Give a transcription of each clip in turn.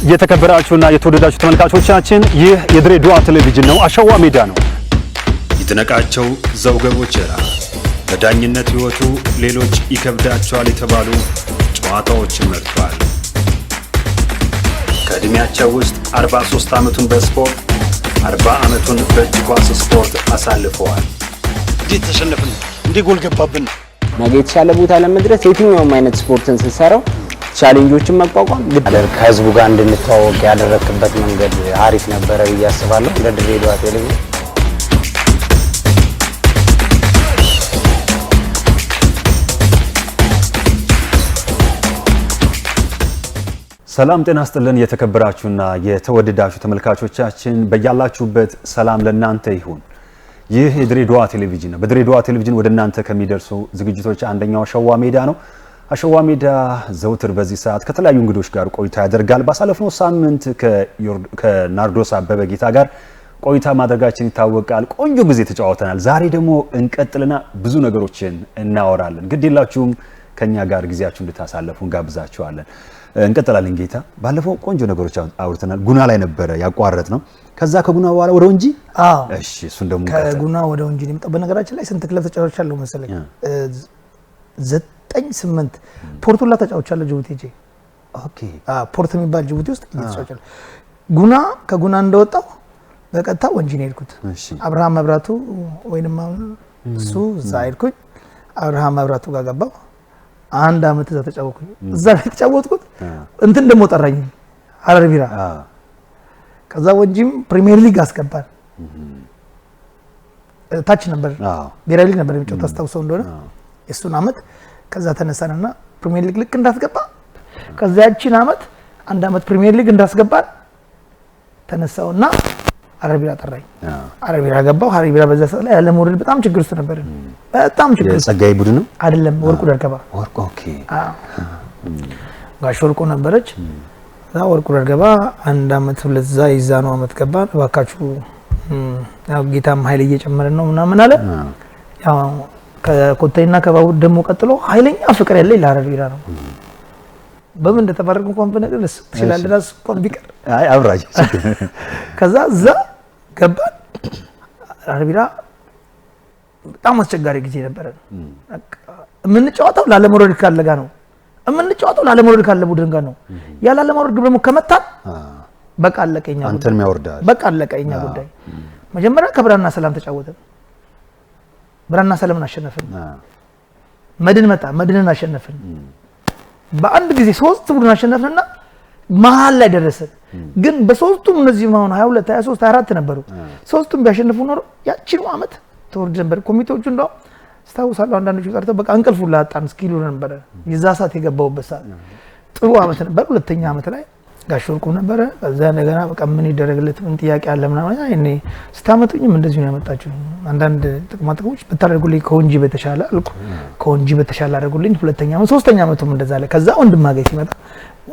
የተከበራችሁና የተወደዳችሁ ተመልካቾቻችን ይህ የድሬዳዋ ቴሌቪዥን ነው። አሸዋ ሜዳ ነው። ይድነቃቸው ዘውገ ቦቸራ በዳኝነት ህይወቱ ሌሎች ይከብዳቸዋል የተባሉ ጨዋታዎችን መርጧል። ከእድሜያቸው ውስጥ 43 ዓመቱን በስፖርት 40 ዓመቱን በእጅ ኳስ ስፖርት አሳልፈዋል። እንዴት ተሸነፍን? እንዴት ጎል ገባብን? ነገ የተሻለ ቦታ ለመድረስ የትኛውም አይነት ስፖርትን ስንሰራው ቻሌንጆችን መቋቋም ከህዝቡ ጋር እንድንተዋወቅ ያደረክበት መንገድ አሪፍ ነበረ ብዬ አስባለሁ። ለድሬዳዋ ቴሌቪዥን ሰላም ጤና ይስጥልን። የተከበራችሁና የተወደዳችሁ ተመልካቾቻችን በያላችሁበት ሰላም ለእናንተ ይሁን። ይህ የድሬዳዋ ቴሌቪዥን ነው። በድሬዳዋ ቴሌቪዥን ወደ እናንተ ከሚደርሱ ዝግጅቶች አንደኛው አሸዋ ሜዳ ነው። አሸዋ ሜዳ ዘውትር በዚህ ሰዓት ከተለያዩ እንግዶች ጋር ቆይታ ያደርጋል። ባሳለፍነው ሳምንት ከናርዶስ አበበ ጌታ ጋር ቆይታ ማድረጋችን ይታወቃል። ቆንጆ ጊዜ ተጫውተናል። ዛሬ ደግሞ እንቀጥልና ብዙ ነገሮችን እናወራለን። ግድ የላችሁም ከኛ ጋር ጊዜያችሁ እንድታሳልፉ እንጋብዛችኋለን። እንቀጥላለን። ጌታ ባለፈው ቆንጆ ነገሮች አውርተናል። ጉና ላይ ነበረ ያቋረጥ ነው። ከዛ ከጉና በኋላ ወደ ወንጂ እሺ፣ እሱን ደግሞ ከጉና ወደ ወንጂ ነው የመጣው። በነገራችን ላይ ስንት ክለብ ተጫውቻለሁ መሰለኝ? 9-8 ፖርቱላ ተጫውቻለሁ ጅቡቲ ሄጄ። ኦኬ ፖርት የሚባል ጅቡቲ ውስጥ ተጫውቻለሁ። ጉና ከጉና እንደወጣው በቀጥታ ወንጂ ነው የሄድኩት። አብርሃም መብራቱ ወይንም እሱ እዛ ሄድኩኝ። አብርሃም መብራቱ ጋር ገባው። አንድ አመት እዛ ተጫወትኩኝ። እዛ ተጫወትኩት። እንትን ደግሞ ጠራኝ ሀረር ቢራ። ከዛ ወንጂም ፕሪሚየር ሊግ አስገባን። ታች ነበር ብሔራዊ ሊግ ነበር የሚጫወተው ታስታውሰው እንደሆነ የሱን አመት። ከዛ ተነሳንና ፕሪሚየር ሊግ ልክ እንዳስገባ ከዛ ያቺን አመት አንድ አመት ፕሪሚየር ሊግ እንዳስገባን ተነሳውና ሀረር ቢራ ጠራኝ። ሀረር ቢራ ገባው። ሀረር ቢራ በዛ ሰዓት ላይ ያለ ሞራል በጣም ችግር ውስጥ ነበር። በጣም ችግር ጸጋይ ቡድን ነው አይደለም፣ ወርቁ ደርገባ። ወርቁ ኦኬ። ጋሽ ወርቁ ነበረች። እዛ ወርቁ ደርገባ አንድ አመት ለዛ ይዛ ነው አመት ገባን። እባካችሁ ያው ጌታም ኃይል እየጨመረ ነው ምናምን አለ። ያው ከኮተይና ከባቡር ደግሞ ቀጥሎ ኃይለኛ ፍቅር ያለኝ ለሀረር ቢራ ነው። በምን እንደተባረክ እንኳን በነገር ትችላለህ ራስ እንኳን ቢቀር አይ አብራጅ። ከዛ እዛ ገባን። ሀረር ቢራ በጣም አስቸጋሪ ጊዜ ነበር። የምንጫወተው ላለመውረድ ካለ ጋር ነው። የምንጫወተው ላለመውረድ ካለ ቡድን ጋር ነው። ያ ላለመውረድ ግብ ደግሞ ከመታን በቃ አለቀኛ ጉዳይ። አንተን የሚያወርዳል በቃ አለቀኛ ጉዳይ። መጀመሪያ ከብራና ሰላም ተጫወተን። ብራና ሰላምን አሸነፍን። መድን መጣ። መድንን አሸነፍን። በአንድ ጊዜ ሶስት ቡድን አሸነፍንና መሀል ላይ ደረሰን። ግን በሶስቱም እነዚህ ማሆን 22 23 24 ነበሩ። ሶስቱም ቢያሸንፉ ኖሮ ያቺን አመት ተወርድ ነበር። ኮሚቴዎቹ እንደው ስታውሳለሁ አንዳንዶቹ ቀርተው በቃ እንቅልፉ ላጣን እስኪሉ ነበር። የዛ ሰዓት የገባውበት ሰዓት ጥሩ አመት ነበር። ሁለተኛ አመት ላይ ጋሽ ወርቁ ነበረ። ከዛ እንደገና በቃ ምን ይደረግለት ምን ጥያቄ አለ ምናምን እኔ ስታመጡኝም እንደዚህ ነው ያመጣችሁ። አንዳንድ ጥቅማ ጥቅሞች ብታደርጉልኝ ከወንጂ በተሻለ አልኩ። ከወንጂ በተሻለ አደረጉልኝ። ሁለተኛ አመት ሶስተኛ አመቱም እንደዛ አለ። ከዛ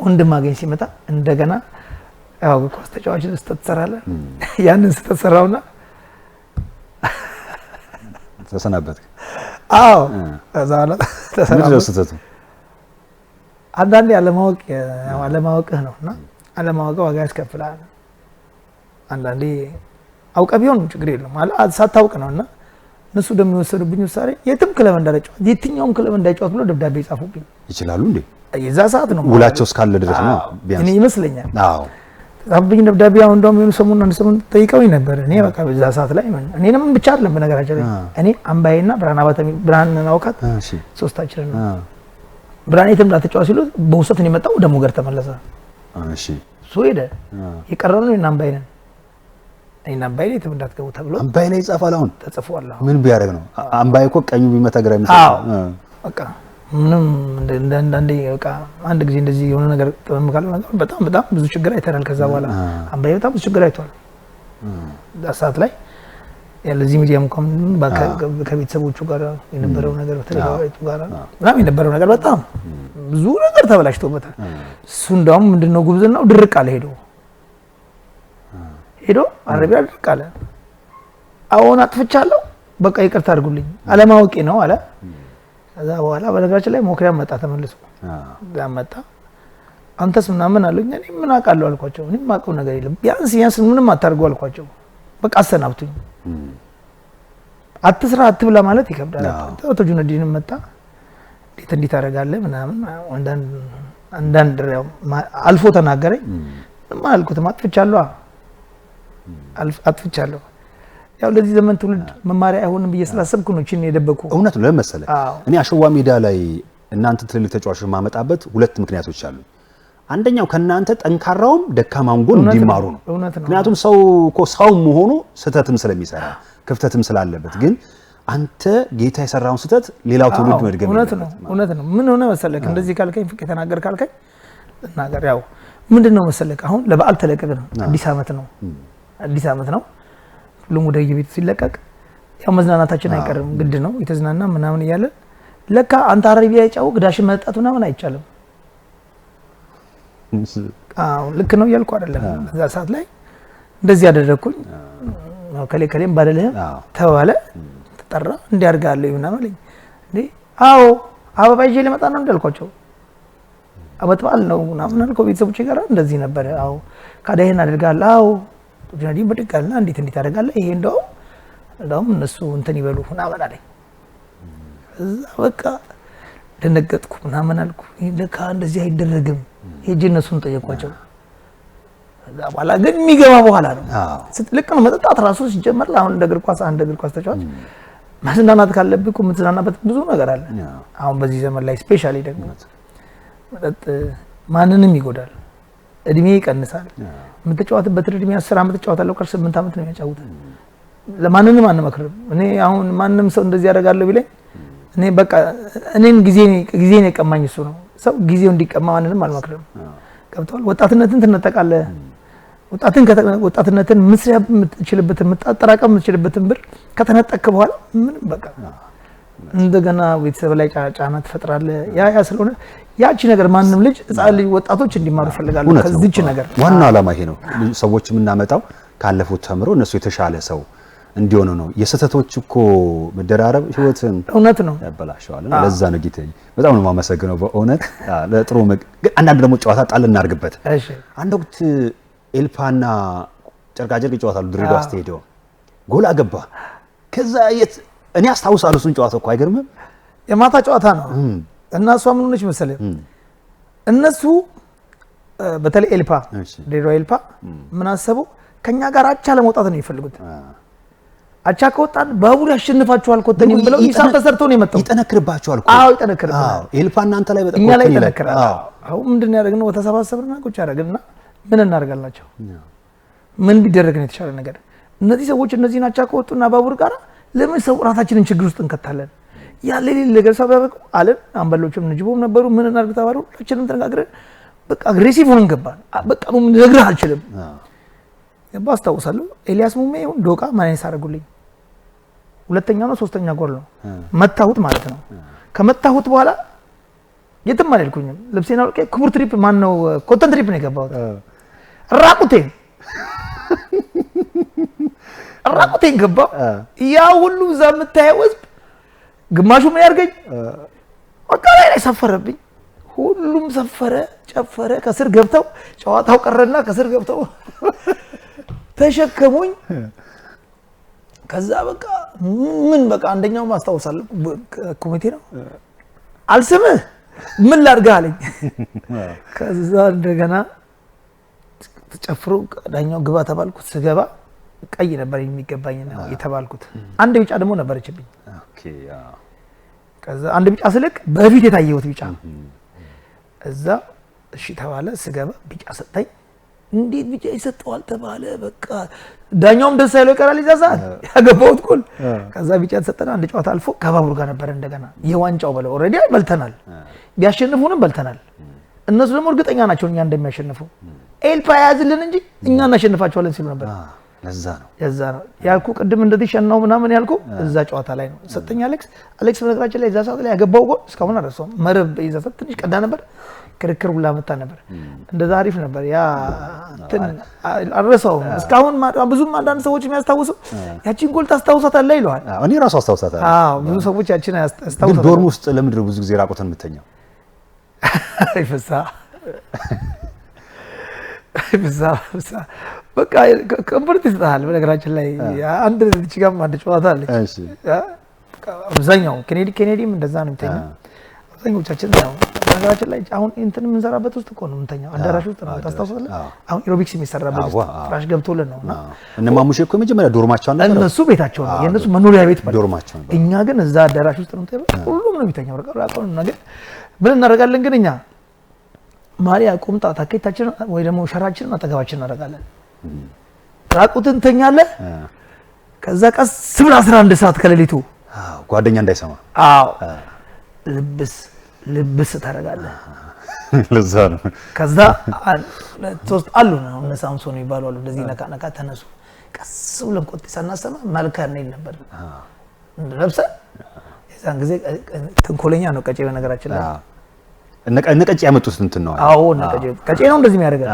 ወንድማገኝ ሲመጣ እንደገና ያው ኳስ ተጫዋች ስትሰራለህ ያንን ስትሰራውና ተሰናበትክ? አዎ ከዛ ተሰናበትኩ። አንዳንዴ አለማወቅህ ነውና አለማወቅ ዋጋ ያስከፍላል። አንዳንዴ አውቀህ ቢሆን ችግር የለም ማለት ሳታውቅ ነውና እነሱ ደግሞ የወሰዱብኝ ውሳኔ የትም ክለብ እንዳይጫወት የትኛውም ክለብ እንዳይጫወት ብሎ ደብዳቤ ጻፉብኝ። ይችላሉ እንዴ? የዛ ሰዓት ነው ውላቸው እስካለ ድረስ ነው ቢያንስ እኔ ይመስለኛል። አዎ ጻፉብኝ ደብዳቤ። አሁን እንደውም የሆነ ሰሞኑን ጠይቀውኝ ነበር። እኔ በቃ በዛ ሰዓት ላይ እኔንም ብቻ አይደለም በነገራችን ላይ እኔ አምባዬና ብርሃን አውቃት ሶስታችን ነው ብራን የትም እንዳትጫወት ሲሉት በውሰት ነው የመጣው። ደሞ ገር ተመለሰ። እሺ እሱ ሄደ። የቀረነው እና አምባይ ነን እና አምባይ የትም እንዳትገቡ ተብሎ አምባይ ላይ ይጻፋል። አሁን ተጽፏል። ምን ቢያደርግ ነው አምባይ እኮ ቀኙ ቢመታ ግራ ይመታ። በቃ ምንም እንደ በቃ አንድ ጊዜ እንደዚህ የሆነ ነገር ተመካከለ ነገር በጣም ብዙ ችግር አይተናል። ከዛ በኋላ አምባይ በጣም ብዙ ችግር አይቷል። ዳሳት ላይ ለዚህ ሚዲያም ከቤተሰቦቹ ጋር የነበረው ነገር በተለያዩ ጋር ምናምን የነበረው ነገር በጣም ብዙ ነገር ተበላሽቶበታል። እሱ እንደውም ምንድነው ጉብዝናው ድርቅ አለ። ሄዶ አረቢያ ድርቅ አለ። አሁን አጥፍቻለሁ በቃ ይቅርታ አድርጉልኝ አለማወቄ ነው አለ። ከዛ በኋላ በነገራችን ላይ ሞክሪያ መጣ ተመልሶ መጣ። አንተስ ምናምን አሉኝ። እኔ ምን አውቃለሁ አልኳቸው። እኔ የማውቀው ነገር የለም ቢያንስ ምንም አታርጉ አልኳቸው። በቃ አሰናብቱኝ። አትስራ አትብላ ማለት ይከብዳል። አቶ ጁነዲንም መጣ እንዴት ታደርጋለህ ምናምን አንዳንድ አልፎ ተናገረኝ። ምን አልኩት? አጥፍቻለሁ። ያው ለዚህ ዘመን ትውልድ መማሪያ አይሆንም ብዬ ስላሰብኩ ነው እቺን የደበቁ። እውነት ነው ለመሰለህ እኔ አሸዋ ሜዳ ላይ እናንተ ትልልቅ ተጫዋቾች ማመጣበት ሁለት ምክንያቶች አሉ። አንደኛው ከናንተ ጠንካራውም ደካማም ጎን እንዲማሩ ነው። ምክንያቱም ሰው እኮ ሰው መሆኑ ስህተትም ስለሚሰራ ክፍተትም ስላለበት፣ ግን አንተ ጌታ የሰራውን ስህተት ሌላው ትውልድ መድገም እውነት ነው። ምን ሆነ መሰለህ እንደዚህ ካልከኝ ፍቄ ተናገር ካልከኝ እናገር። ያው ምንድነው መሰለህ አሁን ለበዓል ተለቀቀ ነው። አዲስ አመት ነው። ሁሉም ወደ የቤቱ ሲለቀቅ ያው መዝናናታችን አይቀርም ግድ ነው። የተዝናና ምናምን እያለ ለካ አንተ አረቢያ ያጫው ግዳሽ መጣቱ ምናምን አይቻልም። ልክ ነው እያልኩ አይደለም። በዛ ሰዓት ላይ እንደዚህ ያደረኩኝ ከሌም ባደለህ ተባለ ተጠራ እንዲያርጋለሁ ምናምን አለኝ። እንዴ አዎ አበባ ይዤ ልመጣ ነው እንዳልኳቸው አመት በዓል ነው ምናምን አልኩ። ቤተሰቦቼ ጋር እንደዚህ ነበር። አዎ ካዳይን አድርጋለሁ። አዎ ጁነዲ በድጋልና እንዴት ያደርጋለህ? ይሄ እንደውም እነሱ እንትን ይበሉ ምናምን አለኝ። እዛ በቃ ደነገጥኩ ምናምን አልኩ። ለካ እንደዚህ አይደረግም። ሄጄ እነሱን ጠየኳቸው። እዛ በኋላ ግን የሚገባ በኋላ ነው ልክ ነው። መጠጣት ራሱ ሲጀመር አሁን እንደ እግር ኳስ ተጫዋች መዝናናት ካለብህ እኮ የምትዝናናበት ብዙ ነገር አለ። አሁን በዚህ ዘመን ላይ ስፔሻሊ ደግሞ መጠጥ ማንንም ይጎዳል፣ እድሜ ይቀንሳል። የምትጫወትበት እድሜ 10 ዓመት ተጫወታለሁ ከ 8 ዓመት ነው የሚያጫውተው። ለማንንም አንመክርም። እኔ አሁን ማንንም ሰው እንደዚህ ያደርጋለሁ ቢለኝ እኔ በቃ እኔን ጊዜን የቀማኝ እሱ ነው። ሰው ጊዜው እንዲቀማ ማንንም አልመክርም። ገብቷል? ወጣትነትን ትነጠቃለህ። ወጣትነትን መስሪያ የምትችልበትን የምታጠራቀም የምትችልበትን ብር ከተነጠቅክ በኋላ ምንም በቃ እንደገና ቤተሰብ ላይ ጫና ትፈጥራለህ። ያ ስለሆነ ያቺ ነገር ማንም ልጅ ህፃን ልጅ ወጣቶች እንዲማሩ ፈልጋለሁ። ከዚህች ነገር ዋናው ዓላማ ይሄ ነው። ሰዎች የምናመጣው ካለፉት ተምሮ እነሱ የተሻለ ሰው እንዲሆኑ ነው። የስህተቶች እኮ መደራረብ ህይወትን እውነት ነው ያበላሸዋል። ለዛ ነው ጌታዬ በጣም ነው የማመሰግነው በእውነት ለጥሩ አንዳንድ ደግሞ ጨዋታ ጣል እናርግበት። አንድ ወቅት ኤልፓና ጨርቃጨርቅ ይጫወታሉ ድሬዳዋ ስቴዲየም፣ ጎል አገባ። ከዛ እኔ አስታውሳለሁ እሱን ጨዋታ እኮ አይገርምም? የማታ ጨዋታ ነው እና እሷ ምን ሆነች መሰለህ እነሱ በተለይ ኤልፓ ድሬዳዋ ኤልፓ ምን አሰቡ ከኛ ጋር አቻ ለመውጣት ነው የሚፈልጉት። አቻ ከወጣን ባቡር ያሸንፋቸዋል ኮተኒም ብለው ሂሳብ ተሰርተው ነው የመጣው። ይጠነክርባቸዋል እኮ። አዎ ይጠነክርባቸዋል። ኤልፓ እናንተ ላይ በጣም እኛ ላይ ይጠነክራል። አሁን ምንድን ነው ያደረግነው? ተሰባሰብና ቁጭ ያደረግና ምን እናደርጋላቸው? ምን ቢደረግ ነው የተሻለ ነገር? እነዚህ ሰዎች እነዚህን አቻ ከወጡና ባቡር ጋር ለምን ሰው ራሳችንን ችግር ውስጥ እንከታለን? ያለ ሌላ ነገር ሰበበቁ አለን። አንበሎችም ንጅቦም ነበሩ። ምን እናድርግ ተባሉ። ሁላችንም ተነጋግረን በቃ አግሬሲቭ ሆነን ገባን። በቃ ምን ልነግርህ አልችልም። ገባ አስታውሳለሁ። ኤልያስ ሙሜ ዶቃ ማኔስ አደረጉልኝ። ሁለተኛ ነው ሶስተኛ ጎል ነው መታሁት ማለት ነው። ከመታሁት በኋላ የትም አልሄድኩኝም። ልብሴን አውልቄ ክቡር ትሪፕ ማን ነው ኮተን ትሪፕ ነው የገባሁት። ራቁቴን ገባሁ። ያ ሁሉ እዛ የምታየው ህዝብ ግማሹ ምን ያርገኝ በቃ ላይ ሰፈረብኝ። ሁሉም ሰፈረ፣ ጨፈረ። ከስር ገብተው ጨዋታው ቀረና ከስር ገብተው ተሸከሙኝ። ከዛ በቃ ምን በቃ አንደኛው ማስታወሳለሁ ኮሚቴ ነው አልስምህ ምን ላድርግ አለኝ። ከዛ እንደገና ተጨፍሮ ዳኛው ግባ ተባልኩት። ስገባ ቀይ ነበር የሚገባኝ ነው የተባልኩት። አንድ ቢጫ ደግሞ ነበረችብኝ። ኦኬ ከዛ አንድ ቢጫ ስልክ በፊት የታየሁት ቢጫ እዛ እሺ ተባለ። ስገባ ቢጫ ሰጠኝ። እንዴት ቢጫ ይሰጠዋል ተባለ። በቃ ዳኛውም ደስ አይለው ይቀራል ይዛዛ ያገባውት ጎል። ከዛ ቢጫ ተሰጠና አንድ ጨዋታ አልፎ ከባቡር ጋር ነበር እንደገና የዋንጫው በለው ኦሬዲ በልተናል። ቢያሸንፉንም በልተናል። እነሱ ደግሞ እርግጠኛ ናቸው እኛ እንደሚያሸንፉ። ኤልፓ ያዝልን እንጂ እኛ እናሸንፋቸዋለን ሲሉ ነበር። ለዛ ነው ያልኩ ቅድም እንደዚህ ሸናው ምናምን ያልኩ እዛ ጨዋታ ላይ ነው ሰጠኝ። አሌክስ በነገራችን ላይ እዛ ሰዓት ላይ ያገባው ጎል እስካሁን አልረሳውም። መረብ ይዛ ሰዓት ትንሽ ቀዳ ነበር፣ ክርክር ሁላ መታ ነበር። እንደዛ አሪፍ ነበር ያ እንትን አልረሳውም እስካሁን። ብዙም አንዳንድ ሰዎች የሚያስታውሱ ያቺን ጎል ታስታውሳታለህ ይለዋል። እኔ ራሱ አስታውሳታለሁ። ብዙ ሰዎች ያቺን ያስታውሳታል። ዶርም ውስጥ ለምንድን ነው ብዙ ጊዜ ራቁትን የምተኛው? አይፈሳ ብዛ በቃ ኮምፕሊት ይስተሃል። በነገራችን ላይ አንድ ችጋም አንድ ጨዋታ አለች። እሺ አብዛኛው ኬኔዲም እንደዛ ነው የሚተኛው። አብዛኞቻችን ያው በነገራችን ላይ አሁን እንትን የምንሰራበት ውስጥ እኮ ነው የምንተኛው፣ አዳራሽ ውስጥ ነው። ታስታውሳለህ? አሁን ኤሮቢክስ የሚሰራበት ፍራሽ ገብቶልን ነውና እነ ማሙሼ እኮ መጀመሪያ ዶርማቸው አለ። እነሱ ቤታቸው ነው የነሱ መኖሪያ ቤት ዶርማቸው ነው። እኛ ግን እዛ አዳራሽ ውስጥ ነው የምትሄደው። ሁሉም ነው የሚተኛው። ራቆን ነገር ምን እናደርጋለን ግን እኛ ማሪያ ቁምጣ ታኬታችን ወይ ደግሞ ሸራችንን አጠገባችን እናደርጋለን። ራቁትን እንተኛለን። ከዛ ቀስ ብላ 11 ሰዓት ከሌሊቱ ጓደኛ እንዳይሰማ ልብስ ታደርጋለህ። ለዛ ነው። ከዛ ሶስት አሉ ነው እነ ሳምሶን ይባላሉ አሉ። እንደዚህ ነካ ተነሱ ቀስ ብለን ቆጥ ሳናሰማ መልካም ነው ነበር ለብሰ የዛን ጊዜ ተንኮለኛ ነው ቀጬ በነገራችን ላይ እነ ቀጬ ያመጡት እንትን ነው። አዎ እነ ቀጬ ነው እንደዚህ የሚያደርገን።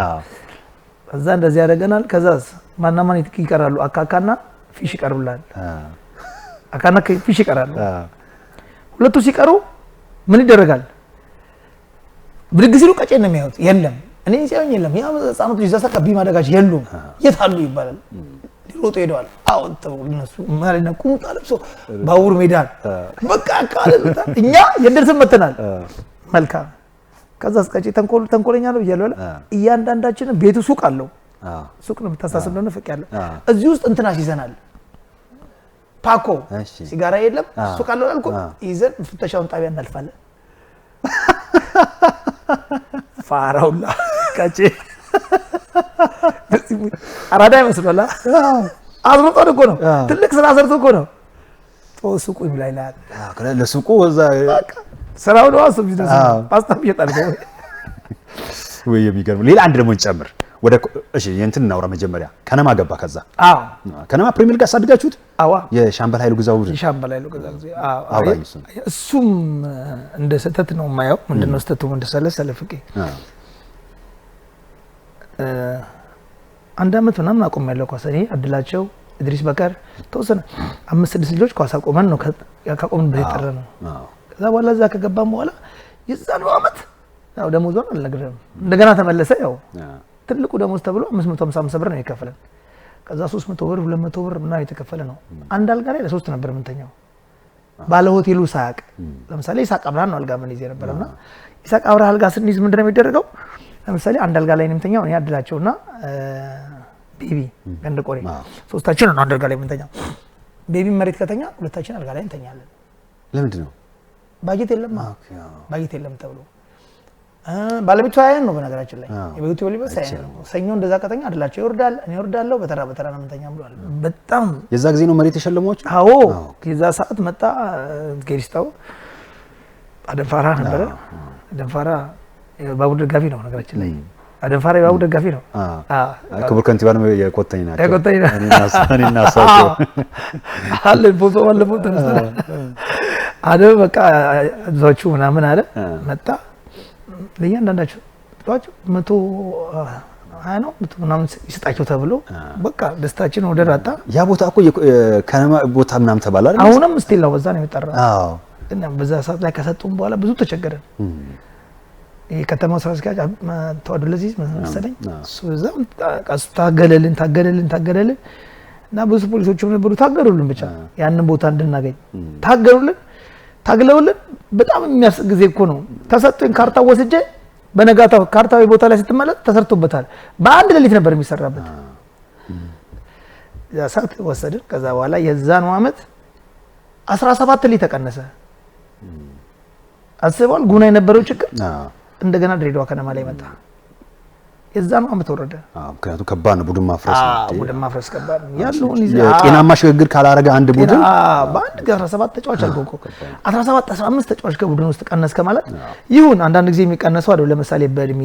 ከዛ እንደዚህ ያደርገናል። ከዛስ ማን ይቀራሉ? አካካና ፊሽ ይቀርቡላል። አካና ፊሽ ይቀራሉ። ሁለቱ ሲቀሩ ምን ይደረጋል? ብድግ ሲሉ ቀጬ ነው የሚያዩት። የለም እኔ ሲያዩኝ የለም ያ ህፃናቱ ይዛሰቃ ቢማደጋች የሉም የት አሉ ይባላል። ሊሮጡ ሄደዋል። አውጥተው እነሱ ማለና ቁምጣ ለብሶ ባቡር ሜዳን በቃ ካለታ እኛ የደርሰን መተናል። መልካም ከዛስ ቀጬ ተንኮለኛ ነው ይያለው አለ። እያንዳንዳችን ቤቱ ሱቅ አለው። ሱቅ ነው የምታሳስብ እንደሆነ ፍቅ ያለው እዚህ ውስጥ እንትናሽ ይዘናል። ፓኮ ሲጋራ የለም ሱቅ አለው አልኩ ይዘን ፍተሻውን ጣቢያ እናልፋለን። ፋራውላ ቀጬ አራዳ ይመስላል። አዝሮጦ እኮ ነው ትልቅ ስራ ሰርቶ እኮ ነው ሱቁ ይብላይላል። ለሱቁ ወዛ ስራው ነው አሱ ቢዝነስ ፓስታ ይጣል ነው ወይ የሚገርም። ሌላ አንድ ደግሞ እንጨምር ወደ እሺ የእንትን እናውራ። መጀመሪያ ከነማ ገባ። ከዛ ከነማ ፕሪሚየር ሊግ አሳድጋችሁት? የሻምበል ኃይሉ ግዛው እሱም እንደ ስህተት ነው የማየው። ምንድነው ስህተቱ? እንደሰለሰለ ፍቄ አንድ አመት ምናምን አቆም ያለው ኳስ እኔ አድላቸው ኢድሪስ በከር ተወሰነ 5-6 ልጆች ኳስ አቆመን ነው ካቆምን ብለ ተረ ነው። ከዛ በኋላ እዛ ከገባን በኋላ የዛን አመት ያው ደሞዙን አልነግርህም እንደገና ተመለሰ። ያው ትልቁ ደሞዝ ተብሎ 550 ብር ነው የከፈለን። ከዛ 300 ብር 200 ብር ምናምን የተከፈለ ነው። አንድ አልጋ ላይ ለሶስት ነበር የምንተኛው ባለ ሆቴሉ ሳያቅ። ለምሳሌ ይሳቅ አብርሃን ነው አልጋ ምን ይዘ ነበርና ይሳቅ አብርሃን አልጋ ስንይዝ ምንድነው የሚደረገው? ለምሳሌ አንድ አልጋ ላይ ነው የምንተኛው እኔ አድላቸውና ቤቢ ገንደቆሬ ሶስታችን ነው አንድ አልጋ ላይ የምንተኛው። ቤቢ መሬት ከተኛ ሁለታችን አልጋ ላይ እንተኛለን። ለምንድን ነው? ባጀት የለም። ባጀት የለም ተብሎ ባለቤቱ አያን ነው በነገራችን ላይ የቤቱ ወሊበስ አያን ነው። ሰኞ እንደዛ ከተኛ አድላቸው ይወርዳል፣ እኔ ወርዳለሁ፣ በተራ ነው የምንተኛው ብሏል። በጣም የዛ ጊዜ ነው መሬት የሸለሟችሁ? አዎ የዛ ሰዓት መጣ ጌሪስታው አደንፋራ ነበረ። አደንፋራ ባቡር ደጋፊ ነው ነገራችን ላይ አደንፋራ ባቡር ደጋፊ ነው። ክቡር ከንቲባ ነው የቆጠኝ ናቸው። እኔና ሳቸው አለ ፎቶ ባለፈው ተነሳ አደ በቃ ዛቹ ምናምን አለ መጣ ለእያንዳንዳቸው ጥሏቸው 120 ነው ምናምን ይስጣቸው ተብሎ በቃ ደስታችን ወደ ራጣ። ያ ቦታ እኮ ከነማ ቦታ ምናምን ተባለ አይደል? አሁንም ስቲል ነው በዛ ነው የሚጠራው። እና በዛ ሰዓት ላይ ከሰጡን በኋላ ብዙ ተቸገረን። የከተማው ስራ አስኪያጅ ተዋዶ ለዚህ መሰለኝ እሱ እዛም ታገለልን እና ብዙ ፖሊሶችም ነበሩ ታገሉልን። ብቻ ያንን ቦታ እንድናገኝ ታግለውልን በጣም የሚያስቅ ጊዜ እኮ ነው። ተሰጥቶኝ ካርታ ወስጄ በነጋታው ካርታው ቦታ ላይ ስትመለስ ተሰርቶበታል። በአንድ ሌሊት ነበር የሚሰራበት። ያ ሰዓት ወሰድን። ከዛ በኋላ የዛን አመት 17 ሊ ተቀነሰ። አስበዋል ጉና የነበረው ችግር እንደገና ድሬዳዋ ከነማ ላይ መጣ። የዛን አመት ወረደ። ምክንያቱም ከባድ ነው ቡድን ማፍረስ ነው። ቡድን ማፍረስ ከባድ ነው። ያለውን ጤናማ ሽግግር ካላረገ አንድ ቡድን በአንድ ጋር 17 ተጫዋች አልጎ 17 15 ተጫዋች ከቡድን ውስጥ ቀነስከ ማለት ይሁን። አንዳንድ ጊዜ የሚቀነሰው አይደል? ለምሳሌ በእድሜ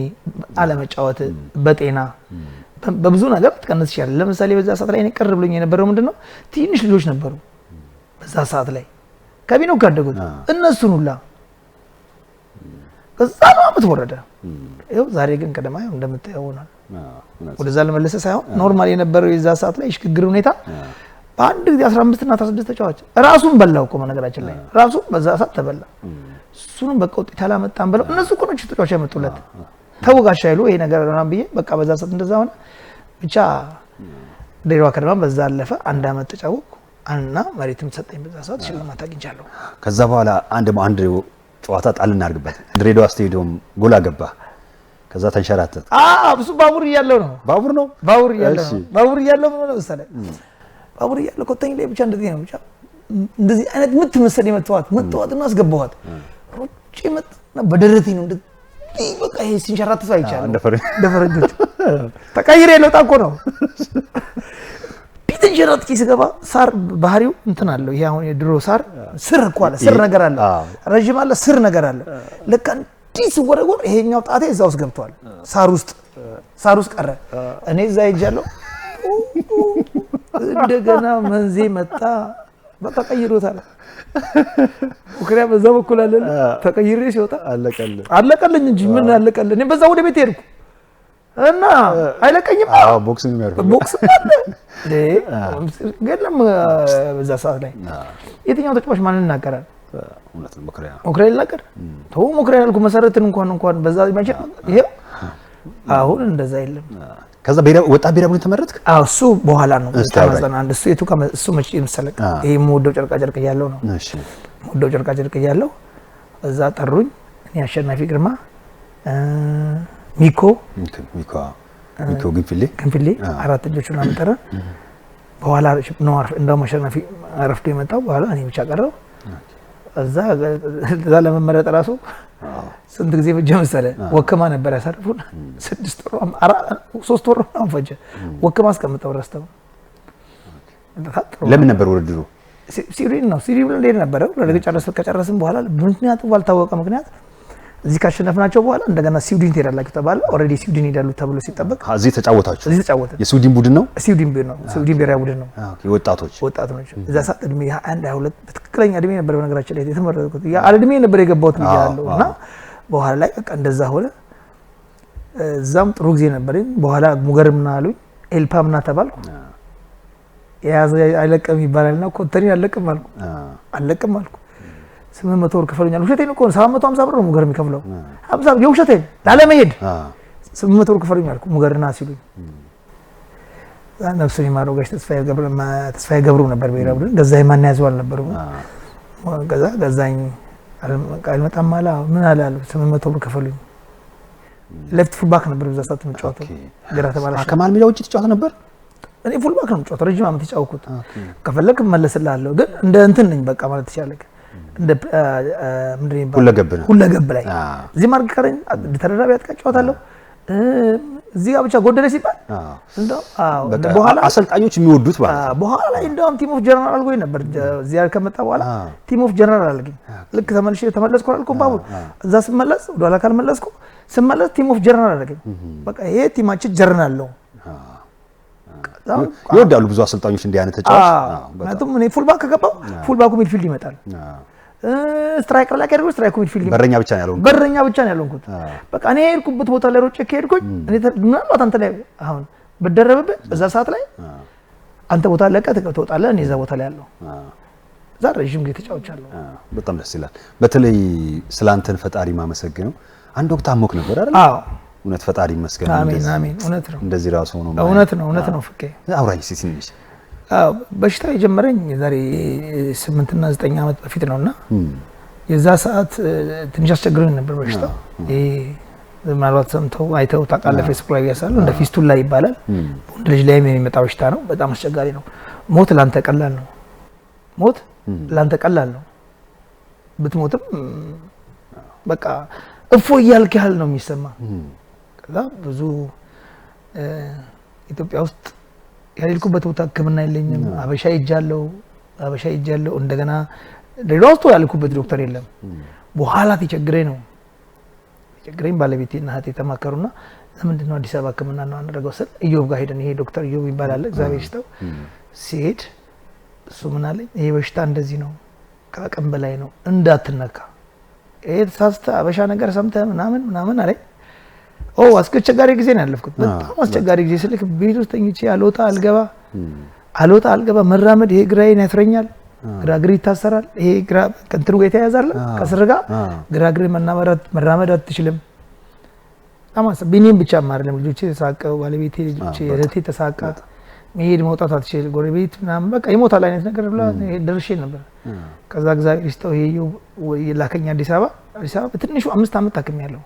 አለመጫወት፣ በጤና በብዙ ነገር ተቀነስ ይችላል። ለምሳሌ በዛ ሰዓት ላይ እኔ ቅር ብሎኝ የነበረው ምንድነው ትንሽ ልጆች ነበሩ በዛ ሰዓት ላይ ከቢኖ ካደጉት እነሱን ሁላ ከዛ ነው አመት ወረደ። ይኸው ዛሬ ግን ከነማ ያው እንደምታየው ሆኗል። ወደዛ ለመለሰ ሳይሆን ኖርማል የነበረው የዛ ሰዓት ላይ ሽግግር ሁኔታ በአንድ ጊዜ 15 እና 16 ተጫዋች ራሱን በላው እኮ ነገራችን ላይ ራሱ በዛ ሰዓት ተበላ። እሱንም በቃ ውጤት አላመጣም ብለው እነሱ እኮ ነው ተጫዋች ያመጡለት። ተወጋሽ አይሉ ይሄ ነገር ነው ብዬ በቃ በዛ ሰዓት እንደዛ ሆነ። ብቻ ድሬዳዋ ከነማ በዛ አለፈ። 1 አመት ተጫወቅኩ እና መሬትም ተሰጠኝ። በዛ ሰዓት ሽልማት አግኝቻለሁ። ከዛ በኋላ አንድ ጨዋታ ጣል እናርግበት ድሬዳዋ ስቴዲየም ጎል አገባ። ከዛ ተንሸራተተ። እሱ ባቡር እያለው ነው። ባቡር እያለው ነው መሰለኝ። ባቡር እያለው ኮተኝ ላይ ብቻ እንደዚህ ነው። ብቻ እንደዚህ አይነት ምት መሰለኝ መተዋትና አስገባኋት። ሮጬ መጣና በደረቴ ነው እንደዚህ በቃ ይሄ ሲንሸራተት አይቻለሁ። እንደፈረጆች ተቀይሬ ነው ጣቆ ነው ቢትንጀራት ሲገባ ሳር ባህሪው እንትን አለው። ይሄ አሁን የድሮ ሳር ስር እኮ አለ፣ ስር ነገር አለ፣ ረጅም አለ፣ ስር ነገር አለ። ለካ እንዲህ ሲወረወር ይሄኛው ጣቴ እዛ ውስጥ ገብቷል። ሳር ውስጥ ቀረ። እኔ እዛ ሄጃለሁ። እንደገና መንዜ መጣ። በቃ ቀይሮታል። ሙክሪያ በዛ በኩል አለ። ተቀይሬ ሲወጣ አለቀልኝ እንጂ ምን አለቀልኝ። እኔ በዛ ወደ ቤት ሄድኩ እና አይለቀኝም። ቦክስ ነው የሚያርፈው። ቦክስ አለ ገለም በዛ ሰዓት ላይ የትኛው ተጫዋች ማንን ይናገራል? እውነት ነው። ሙክሪያ ይናገር ተው። ሙክሪያ ያልኩ መሰረትን እንኳን በዛ ማች ይሄ አሁን እንደዛ የለም። ከዛ ወጣት ብሔራዊ ቡድን ተመረጥክ? እሱ በኋላ ነው። አንድ እሱ የቱ እሱ መቼ መሰለህ? ይሄ የምወደው ጨርቃ እያለሁ ነው። እሺ የምወደው ጨርቃ እያለሁ እዛ ጠሩኝ። እኔ አሸናፊ ግርማ፣ ሚኮ ግንፍሌ አራት ልጆቹን አመጣን። በኋላ ነው እንደውም አሸናፊ አረፍዶ የመጣው። በኋላ እኔ ብቻ ቀረው። እዛ ለመመረጥ ራሱ ስንት ጊዜ ፈጀ መሰለህ? ወክማ ነበር ያሳርፉን 3 ወር ነው ፈጀ። ወክማ አስቀምጠው ረስተው። ለምን ነበር ውድድሩ? ሲሪን ነው እንዴት ነበረ? ከጨረስን በኋላ ምክንያቱ ባልታወቀ ምክንያት እዚህ ካሸነፍናቸው በኋላ እንደገና ስዊድን ትሄዳላችሁ ተባለ። ኦሬዲ ስዊድን ሄዳሉ ተብሎ ሲጠበቅ እዚህ ተጫወታችሁ? እዚህ ተጫወተ። የስዊድን ቡድን ነው? ስዊድን ብሔራዊ ቡድን ነው። ወጣቶች እዛ ሰዓት እድሜ 21 22 በትክክለኛ እድሜ ነበር። በነገራችን ላይ የተመረጥኩት ያ እድሜ ነበር የገባሁት ብያለሁ። እና በኋላ ላይ በቃ እንደዛ ሆነ። እዛም ጥሩ ጊዜ ነበረኝ። በኋላ ሙገርምና አሉኝ፣ ኤልፓምና ተባልኩ። የያዘ አይለቅም ይባላልና ኮንተሪ አለቅም አልኩ። 800 ብር ከፈሉኛል። ውሸቴን እኮ 750 ብር ነው ሙገር የሚከፍለው። 50 የውሸቴን ላለመሄድ 800 ብር ከፈሉኛል ሙገርና ሲሉኝ ነፍሱን ይማረው ጋሽ ተስፋዬ ገብሩ ነበር ብሔራዊ ቡድን። ገዛኝ ማን ያዘው አልነበረም። ገዛኝ አልመጣም አለ። ምን አላሉ 800 ብር ከፈሉኝ። ሌፍት ፉልባክ ነበር በዛ ሰዓት የምጫወተው። ግራ ተባላሽ። ከማል ሜዳ ውጪ ተጫወተ ነበር። እኔ ፉልባክ ነው የምጫወተው። ረጅም ዓመት ተጫወትኩት። ከፈለክ መለስልሃለሁ፣ ግን እንደ እንትን ነኝ በቃ ማለት ትችላለህ። እንደ ምንድነው ይባላል ሁለገብ ላይ እዚህ ማርክ ከረኝ ተደራቢ አጥቃጫውታለሁ። እዚህ ጋር ብቻ ጎደለ ሲባል እንደው በኋላ አሰልጣኞች የሚወዱት በኋላ ላይ እንደውም ቲም ኦፍ ጀነራል አልጎኝ ነበር። እዚያ ከመጣ በኋላ ቲም ኦፍ ጀነራል አልገኝ። ልክ ተመለስኩ አልኩ ባቡር እዛ ስመለስ ወደኋላ ካልመለስኩ ስመለስ ቲም ኦፍ ጀነራል አልገኝ። በቃ ይሄ ቲማችን ጀነራል ነው። ይወዳሉ ብዙ አሰልጣኞች እንዲህ አይነት ተጫዋች። ማለትም እኔ ፉልባክ ከገባው ፉልባኩ ሚድፊልድ ይመጣል። ስትራይከር ላይ ከሄድኩ ስትራይኩ ሚድፊልድ በረኛ ብቻ ነው ያለውኩት። በቃ እኔ ሄድኩበት ቦታ ላይ ሮጬ ከሄድኩኝ እኔ ምናልባት አንተ ላይ አሁን በደረበብህ በዛ ሰዓት ላይ አንተ ቦታ ለቀህ ትወጣለህ። እኔ እዛ ቦታ ላይ ያለው ዛሬ ረጅም ጊዜ ተጫውቻለሁ። በጣም ደስ ይላል። በተለይ ስላንተን ፈጣሪ ማመሰግነው። አንድ ወቅት አሞክ ነበር አይደል? አዎ እውነት ፈጣሪ ይመስገን። አሜን። እውነት ነው። እንደዚህ ራሱ ሆኖ እውነት ነው። ፍቄ አውራኝ እስኪ ትንሽ። በሽታው የጀመረኝ የዛሬ 8 እና 9 ዓመት በፊት ነውና የዛ ሰዓት ትንሽ አስቸግሮኝ ነበር በሽታው። ምናልባት ሰምተው አይተው ታውቃለህ፣ ፌስቡክ ላይ ያሳለው እንደ ፊስቱላ ይባላል። ወንድ ልጅ ላይ የሚመጣ በሽታ ነው። በጣም አስቸጋሪ ነው። ሞት ላንተ ቀላል ነው። ብትሞትም በቃ እፎ እያልክ ያህል ነው የሚሰማ። ከዛ ብዙ ኢትዮጵያ ውስጥ ያልኩበት ቦታ ሕክምና የለኝም። አበሻ ሄጃለሁ። እንደገና ድሬዳዋ ውስጥ ያልኩበት ዶክተር የለም። በኋላ ተቸግረኝ ባለቤቴና እህቴ ተማከሩና ለምንድን ነው አዲስ አበባ ሕክምና ነው አደረገው ስል ኢዮብ ጋር ሄደን ይሄ ዶክተር ኢዮብ ይባላል እግዚአብሔር ይስጠው ሲሄድ እሱ ምን አለኝ፣ ይሄ በሽታ እንደዚህ ነው፣ ከአቅም በላይ ነው፣ እንዳትነካ፣ ይሄ ተሳስተህ አበሻ ነገር ሰምተህ ምናምን አለኝ። አስቸጋሪ ጊዜ ነው ያለፍኩት። በጣም አስቸጋሪ ጊዜ ስልክ ቤት ውስጥ ተኝቼ አልወጣ አልገባ መራመድ፣ ይሄ ግራዬን ያስረኛል፣ ግራ እግሬ ይታሰራል። ይሄ ግራ ከእንትኑ ጋር የተያያዛል ከስር ጋር ግራ እግሬ መራመድ አትችልም። በጣም ቢኒም ብቻ ማረለም ልጆቼ ተሳቀው ባለቤቴ ልጆቼ እህቴ ተሳቃ መሄድ መውጣት አትችል ጎረቤት ምናምን በቃ ይሞታል አይነት ነገር ብላ ደርሼ ነበር። ከዛ እግዚአብሔር ይስጠው ይሄው የላከኝ አዲስ አበባ በትንሹ 5 ዓመት ታክሜያለሁ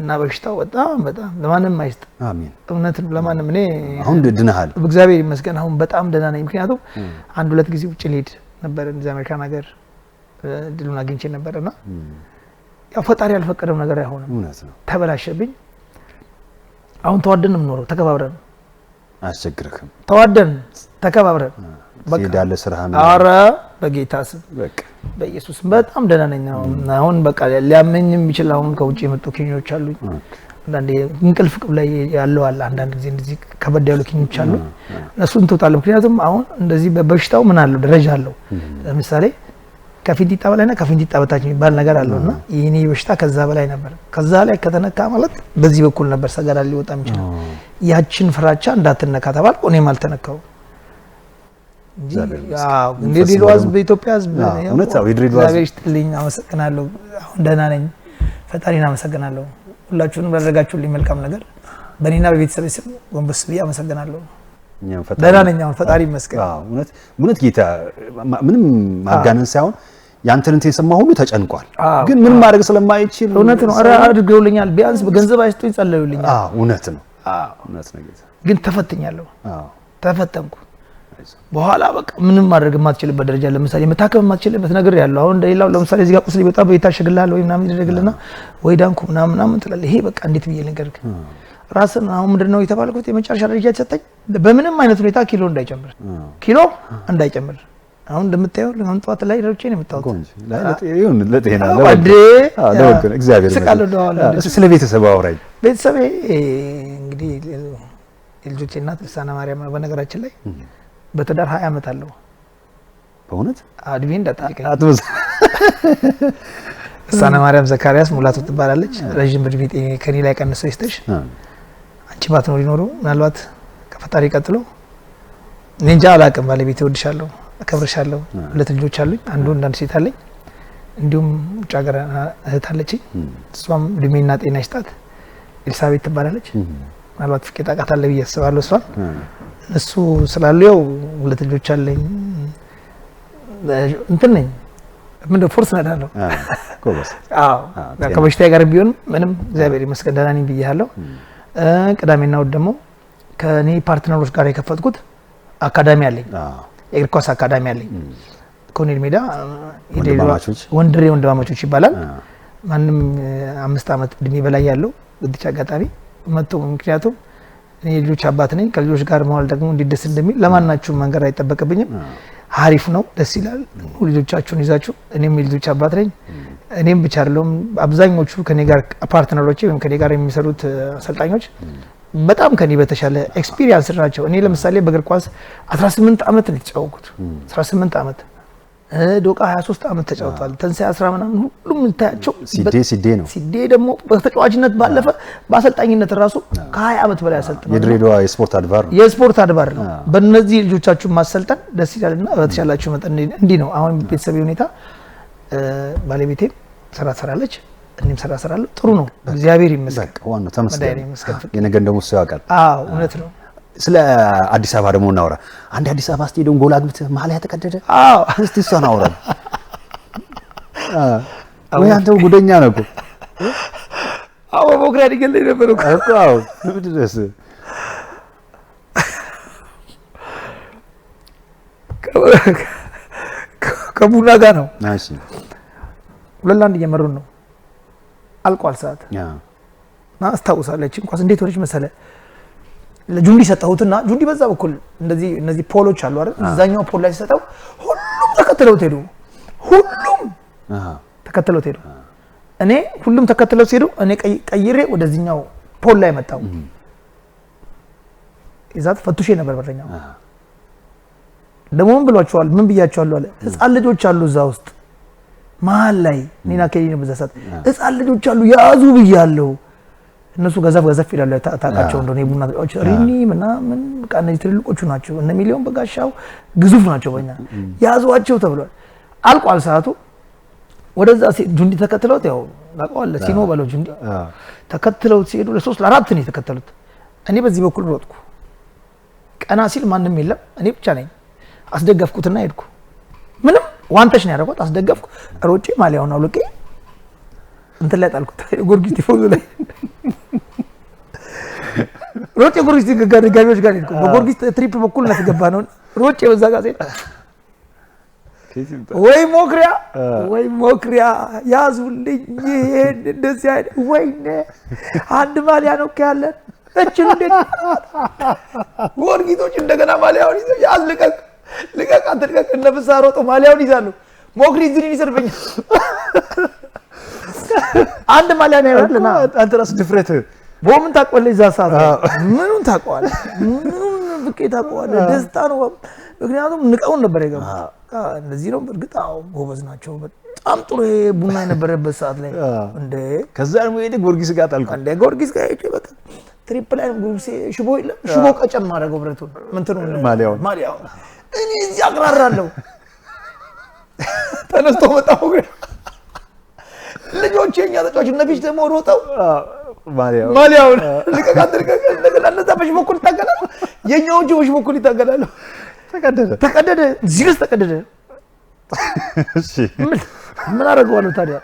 እና በሽታው በጣም ለማንም አይስጥ። አሜን። እውነት ለማንም እኔ አሁን ድነሃል? እግዚአብሔር ይመስገን አሁን በጣም ደህና ነኝ። ምክንያቱም 1-2 ጊዜ ውጭ ልሄድ ነበር እዛ አሜሪካን ሀገር ድሉን አግኝቼ ነበርና ያው ፈጣሪ ያልፈቀደው ነገር አይሆንም። እውነት ነው። ተበላሸብኝ። አሁን ተዋደን ነው የምኖረው ተከባብረን። አስቸግረክም? ተዋደን ተከባብረን በቃ ሄዳለ ስራህ ነው። ኧረ በጌታ ስም በቃ በኢየሱስ በጣም ደህና ነኝ። አሁን በቃ ሊያመኝም ይችላል። አሁን ከውጭ የመጡ ኪኒዎች አሉኝ። አንዳንዴ እንቅልፍ ላይ ያለው አለ። አንዳንድ ጊዜ እንደዚህ ከበድ ያሉ ኪኒዎች አሉ። እነሱን ትውጣለህ። ምክንያቱም አሁን እንደዚህ በበሽታው ምን አለው ደረጃ አለው። ለምሳሌ ከፊንጢጣ በላይና ከፊንጢጣ በታች የሚባል ነገር አለውና የኔ በሽታ ከዛ በላይ ነበር። ከዛ ላይ ከተነካ ማለት በዚህ በኩል ነበር ሰገራ ሊወጣ የሚችለው። ያችን ፍራቻ እንዳትነካ ተባልኩ። እኔም አልተነካው እንጂ ያው እንግዲህ ህዝብ በኢትዮጵያ ህዝብ እውነታው የድሬዳዋ እግዚአብሔር ይስጥልኝ። አመሰግናለሁ። አሁን ደህና ነኝ። ፈጣሪን አመሰግናለሁ። ሁላችሁንም ባደረጋችሁልኝ መልካም ነገር በእኔና በቤተሰቤ ስም ጎንበስ ብዬ አመሰግናለሁ። ደህና ነኝ አሁን ፈጣሪ ይመስገን። እውነት ጌታ ምንም ማጋነን ሳይሆን ያንተን እንትን የሰማ ሁሉ ተጨንቋል። ግን ምን ማድረግ ስለማይችል እውነት ነው። አድርገውልኛል። ቢያንስ በገንዘብ አይስጡኝ ጸለዩልኛል። እውነት ነው። እውነት ነው ጌታ። ግን ተፈትኛለሁ። ተፈተንኩ። በኋላ በቃ ምንም ማድረግ የማትችልበት ደረጃ ለምሳሌ መታከም የማትችልበት ነገር ያለው አሁን እንደሌላው ለምሳሌ እዚህ ጋር ቁስል ቢወጣ በይታሸግልሃል ወይ ምናምን ይደረግልና ወይ ዳንኩ ምናምን ትላለህ። ይሄ በቃ እንዴት ብዬ ልንገርህ ራስን አሁን ምንድነው የተባልኩት የመጨረሻ ደረጃ የተሰጠኝ በምንም አይነት ሁኔታ ኪሎ እንዳይጨምር አሁን እንደምታየው ለማንጣት ላይ ደረጃ ነው የምታውቁት ይሁን ለጤና እግዚአብሔር ይመስገን። ስለ ቤተሰብ አውራኝ። ቤተሰቤ እንግዲህ የልጆቼ እናት ልሳነ ማርያም ነው። በነገራችን ላይ በትዳር 20 ዓመት አለው። በእውነት አድሜ እንዳጣቀኝ ልሳነ ማርያም ዘካሪያስ ሙላቱ ትባላለች። ረጅም እድሜ ከኔ ላይ ቀንሰው ይስተሽ አንቺ ባትኖሪ ኖሮ ምናልባት ከፈጣሪ ቀጥሎ እኔ እንጃ አላውቅም። ባለቤቴ እወድሻለሁ፣ አከብርሻለሁ። 2 ልጆች አሉኝ። አንዱ እንዳንድ ሴት አለኝ። እንዲሁም ውጭ ሀገር እህት አለችኝ። እሷም እድሜና ጤና ይስጣት። ኤልሳቤት ትባላለች። ምናልባት ፍቄ ታውቃታለህ ብዬ አስባለሁ። እሷን እሱ ስላሉ ያው 2 ልጆች አለኝ። እንትን ነኝ ምንድነው ፎርስ ነዳለሁ። ኮበስ ከበሽታዬ ጋር ቢሆን ምንም እግዚአብሔር ይመስገን ደህና ነኝ ብያለሁ። ቅዳሜና እሑድ ደግሞ ከኔ ፓርትነሮች ጋር የከፈትኩት አካዳሚ አለኝ። የእግር ኳስ አካዳሚ አለኝ። ኮኔል ሜዳ ወንድሬ ወንድማማቾች ይባላል። ማንም 5 ዓመት እድሜ በላይ ያለው በዚህ አጋጣሚ መጥቶ ምክንያቱም እኔ ልጆች አባት ነኝ። ከልጆች ጋር መዋል ደግሞ እንዲደስ እንደሚል ለማናችሁም መንገር አይጠበቅብኝም። አሪፍ ነው፣ ደስ ይላል። ልጆቻችሁን ይዛችሁ እኔም የልጆች አባት ነኝ። እኔም ብቻ አይደለም አብዛኞቹ ከኔ ጋር ፓርትነሮቼ ወይም ከኔ ጋር የሚሰሩት አሰልጣኞች በጣም ከኔ በተሻለ ኤክስፒሪየንስ ናቸው። እኔ ለምሳሌ በእግር ኳስ 18 ዓመት ነው የተጫወትኩት። 18 ዓመት ዶቃ 23 ዓመት ተጫውቷል። ተንሳይ 10 ምናምን ሁሉም ልታያቸው ሲዴ ነው። ሲዴ ደግሞ በተጫዋችነት ባለፈ በአሰልጣኝነት ራሱ ከ20 ዓመት በላይ አሰልጥኗል። የድሬዳዋ የስፖርት አድባር ነው። የስፖርት አድባር ነው። በእነዚህ ልጆቻችሁ ማሰልጠን ደስ ይላልና በተሻላችሁ መጠን እንዲህ ነው። አሁን ቤተሰብ ሁኔታ ባለቤቴም ስራ ትሰራለች፣ እኔም ስራ እሰራለሁ። ጥሩ ነው፣ እግዚአብሔር ይመስገን። በቃ ዋናው ተመስገን። የነገ ደግሞ እሱ ያውቃል። አዎ እውነት ነው። ስለ አዲስ አበባ ደግሞ እናውራ። አንድ አዲስ አበባ ስቴዲየም ጎል አግብተህ መሀል ያተቀደደ እስቲ እሷን አውራ። ወይ አንተ ጉደኛ ነህ እኮ። በሞክሪያ ይገለኝ ነበር እኮ። ድረስ ከቡና ጋር ነው። እሺ 2-1 እየመሩን ነው። አልቋል ሰዓት እና አስታውሳለች እንኳን እንዴት ሆነች መሰለ ለጁንዲ ሰጣሁትና ጁንዲ በዛ በኩል እንደዚህ እነዚህ ፖሎች አሉ አይደል? እዛኛው ፖል ላይ ሰጣው። ሁሉም ተከትለው ሄዱ። እኔ ሁሉም ተከትለው ሄዱ። እኔ ቀይሬ ወደዚህኛው ፖል ላይ መጣው። ይዛት ፈቱሼ ነበር በረኛው። ደግሞ ምን ብሏቸዋል? ምን ብያቸዋለሁ አለ። ህፃን ልጆች አሉ እዛ ውስጥ መሀል ላይ ኒና ከሌ ነው በዛሳት ህፃን ልጆች አሉ ያዙ ብያለሁ። እነሱ ገዘፍ ይላሉ። ታቃቸው እንደሆነ የቡና ተጫዋቾች ሪኒ ምናምን በቃ እነዚህ ትልልቆቹ ናቸው። እነ ሚሊዮን በጋሻው ግዙፍ ናቸው። በእኛ ያዟቸው ተብሏል። አልቋል ሰዓቱ። ወደዛ ጁንዲ ተከትለውት ያው ታውቀዋለህ ሲኖ ባለው ጁንዲ ተከትለውት ሲሄዱ ለ3 ለ4 ነው የተከተሉት እኔ በዚህ በኩል ሮጥኩ ቀና ሲል ማንንም የለም እኔ ብቻ ነኝ አስደገፍኩትና ሄድኩ ምንም ዋንተሽ ነው ያደረኩት አስደገፍኩ ሮጬ ማሊያውን አውልቄ እንትን ላይ ጣልኩት ጎርጊስ ቲፎዞ ላይ ሮጬ ጎርጊስ ጋሪዎች ጋር ሄድኩ በጎርጊስ ትሪፕ በኩል ነው ተገባ ነው ሮጬ በዛ ጋር ሲል ወይ ሞክሪያ ያዙልኝ ይሄን እንደዚህ አይደል ወይኔ አንድ ማሊያ ነው ያለን እችን እንዴት ጎርጊቶች እንደገና ማሊያውን ይዘው ልቀቅ አንተ ልቀቅ እነፍሳ ሮጦ ማሊያውን ይዛሉ ሞክሪ ዝሪ ይሰርበኝ አንድ ማሊያ ነው ያለና አንተ ራስ ድፍረት ቦምን ታቆለ ይዛ ሰዓት ምኑን ታቆዋለ ምኑን ብቄ ታቆዋለ ደስታ ነው ምክንያቱም ንቀውን ነበር የገባው እንደዚህ ነው በርግጥ አው ጎበዝ ናቸው በጣም ጥሩ ቡና የነበረበት ሰዓት ላይ እንደ ከዛ ነው የደ ጎርጊስ ጋር ጣልኩ እንደ ጎርጊስ ጋር እቺ በቃ ትሪፕል ላይ ጎርጊስ ሽቦ ቀጨም ማድረግ ብረቱን ምንትኑ ማሊያው እኔ እዚህ አቅራራለሁ ተነስቶ መጣው ልጆች የኛ ተጫዋች ነብይ ደግሞ ሮጠው ማሊያው ልቀቃት ለነዛ በሽቦኩል ታገላሉ የኛዎቹ በሽቦኩል ይታገላሉ ተቀደደ ዚግስ ተቀደደ እሺ ምን አደረገዋለሁ ታዲያ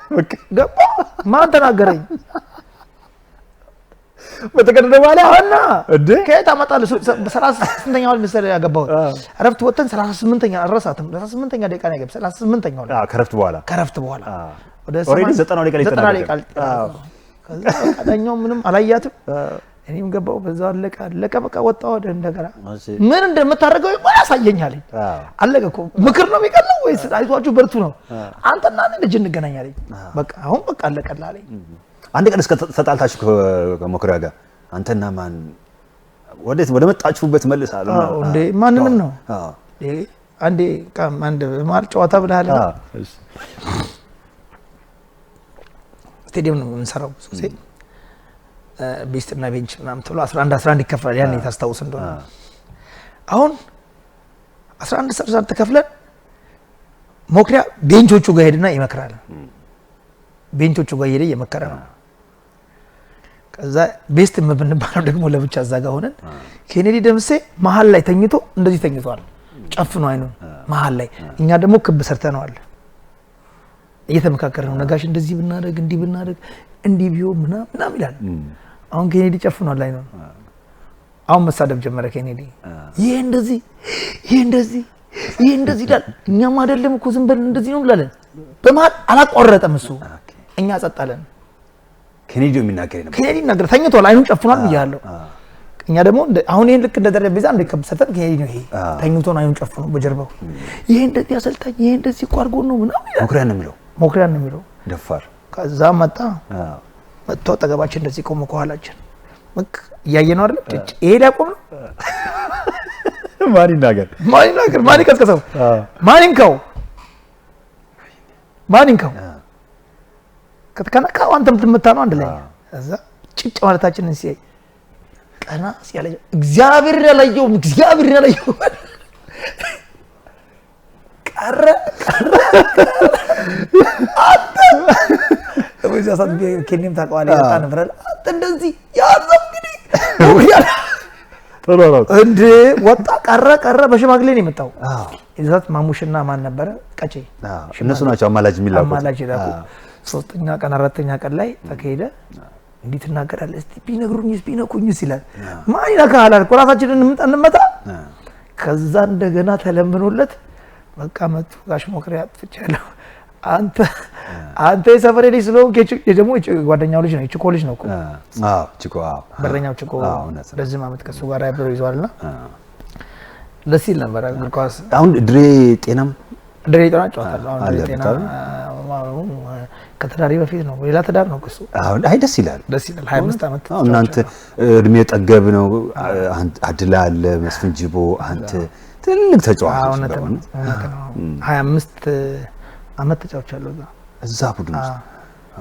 ገባ ማን ተናገረኝ በተቀደደ በኋላ አና እንዴ ከየት አመጣለሁ በ38ኛው ሚስተር ያገባው አረፍት ወጥተን 38ኛ አረሳትም 38ኛ ደቂቃ ነው ያገባው 38ኛው ላይ ከረፍት በኋላ ወደ 90 ደቂቃ ይተናገራል ከዛ ቀዳኛው ምንም አላያትም እኔም ገባው በዛው አለቀ በቃ ወጣው ወደ እንደገና ምን እንደምታደርገው ያሳየኛል አለቀ እኮ ምክር ነው የሚቀለው ወይስ አይቷችሁ በርቱ ነው አንተና እኔ ልጅ እንገናኛለን በቃ አሁን በቃ አለቀላለኝ አንድ ቀን እስከ ተጣልታችሁ ከሞክሪያ ጋር አንተና ማን ወደ መጣችሁበት መልሳለሁ እንዴ ማንንም ነው አንዴ አንድ ማል ጨዋታ ብለሃል ስቴዲየም ነው የምንሰራው ሶሴ ቤስትና ቤንች ምናምን ተብሎ 11 ይከፈላል ያን ታስታውስ እንደሆነ አሁን 11 ሰዓት ተከፍለን ሞክሪያ ቤንቾቹ ጋር ሄድና ይመክራል ቤንቾቹ ጋር ሄደ እየመከረ ነው ከዛ ቤስት የምንባለው ደግሞ ለብቻ እዛ ጋር ሆነን ኬኔዲ ደምሴ መሀል ላይ ተኝቶ እንደዚህ ተኝቷል ጨፍኖ አይኑን መሀል ላይ እኛ ደግሞ ክብ ሰርተነዋል እየተመካከረ ነው ነጋሽ እንደዚህ ብናደርግ እንዲህ ብናደርግ እንዲህ ቢሆን ምናምን ይላል አሁን ኬኔዲ ጨፍኗል አይኑን አሁን መሳደብ ጀመረ ኬኔዲ ይሄ እንደዚህ ይላል እኛም አይደለም እኮ ዝም ብለን እንደዚህ ነው ብላለን በመሀል አላቋረጠም እሱ እኛ ጸጣለን ኬኔዲ የሚናገር ነው ኬኔዲ ነገር ተኝቷል አይኑን ጨፍኗል ይያለው እኛ ደግሞ አሁን ይሄን ልክ እንደደረበዛ እንደከብሰተን ኬኔዲ ነው ይሄ ተኝቶን አይኑን ጨፍኖ በጀርባው ይሄ እንደዚህ አሰልጣኝ ይሄ እንደዚህ ቋርጎ ነው ምናምን ሞክሪያን ነው የሚለው ደፋር ከዛ መጣ ጠገባችን እንደዚህ ቆሞ ከኋላችን መክ ያየነው አይደል ይሄ ሊያቆም ነው ማን ይናገር ማን ይቀስቀሰው ማን ይንካው ከተከነካው አንተም ትመታ ነው አንድ ላይ ከዛ ጭጭ ማለታችንን ሲያይ ቀና ሲያለ እግዚአብሔር ያላየው ቀረ ወይስ አሳብ ኬኔም ታውቀዋለህ ያጣ ነበር እንደዚህ ያዘው እንግዲህ ተራራው እንዴ ወጣ ቀረ በሽማግሌ ነው የመጣው እዛት ማሙሽና ማን ነበር ቀጬ እነሱ ናቸው አማላጅ ይላኩ ሶስተኛ ቀን አራተኛ ቀን ላይ ተከሄደ እንዴት እናገራለህ እስቲ ቢነግሩኝስ ይላል ማን ይላካል ራሳችንን እንመጣ ከዛ እንደገና ተለምኖለት በቃ መጡ ጋሽ ሞክሪያ አጥፍቻለሁ አንተ የሰፈሬ ልጅ ስለሆንክ ደግሞ ጓደኛው ልጅ ነው ቺኮ ልጅ ነው እኮ ቺኮ በረኛው ቺኮ ለዚህ አመት ከሱ ጋር አብሮ ይዟልና ደስ ይል ነበር እግር ኳስ አሁን ድሬ ጤና ጨዋታለሁ አሁን ድሬ ጤና ከተዳሪ በፊት ነው ሌላ ተዳር ነው እሱ አሁን አይ ደስ ይላል 25 አመት እናንተ እድሜ ጠገብ ነው አድላ አለ መስፍን ጅቦ አንተ ትልቅ ተጫዋች ነው 25 አመት ተጫውቻለሁ እዛ ቡድን ውስጥ